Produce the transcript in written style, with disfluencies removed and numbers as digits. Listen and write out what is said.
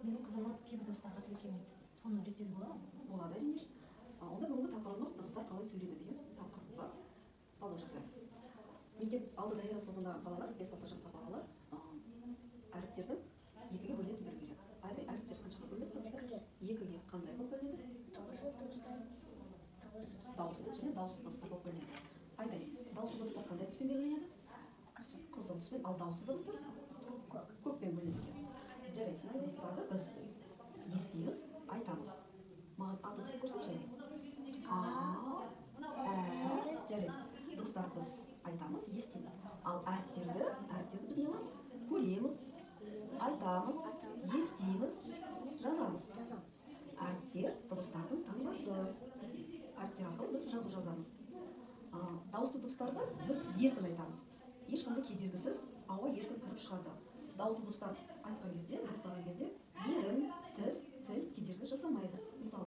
менің қызыма кейбір дыбыстарға тіл келмейді. Оны реттеуге болады ма? Болады, әрине. Онда бүгінгі тақырыбымыз дыбыстар қалай сөйлейді деген тақырыпқа талдау жасайық. Мектеп алды даярлық тобында балалар, 5-6 жастағы балалар әріптерді екіге бөлініп беру керек. Айдай әріптер қаншаға бөлінеді? Екіге. Қандай болып бөлінеді? Дауысты дыбыстар, Дауысты және дауыссыз дыбыстар болып бөлінеді. Айдай, дауыссыз дыбыстар қандай түспен белгіленеді? Қызыл түспен, ал дауыссыз дыбыстар көкпен бөлінеді екен. Жарайсың, дыбыстарды біз естиміз, айтамыз. Маған а дыбысын көрсетші. Жарайсың. Дыбыстарды біз айтамыз, естиміз. Ал әріптерді біз не аламыз? Көреміз, айтамыз, естиміз, жазамыз. Әріптер дыбыстардың таңбасы. Әріптер арқылы біз жазу жазамыз. Дауысты дыбыстарды біз еркін айтамыз. Ешқандай кедергісіз ауа еркін кіріп шығады. Дауысты дыбыстар айтқан кезде, дыбыстаған кезде ерін,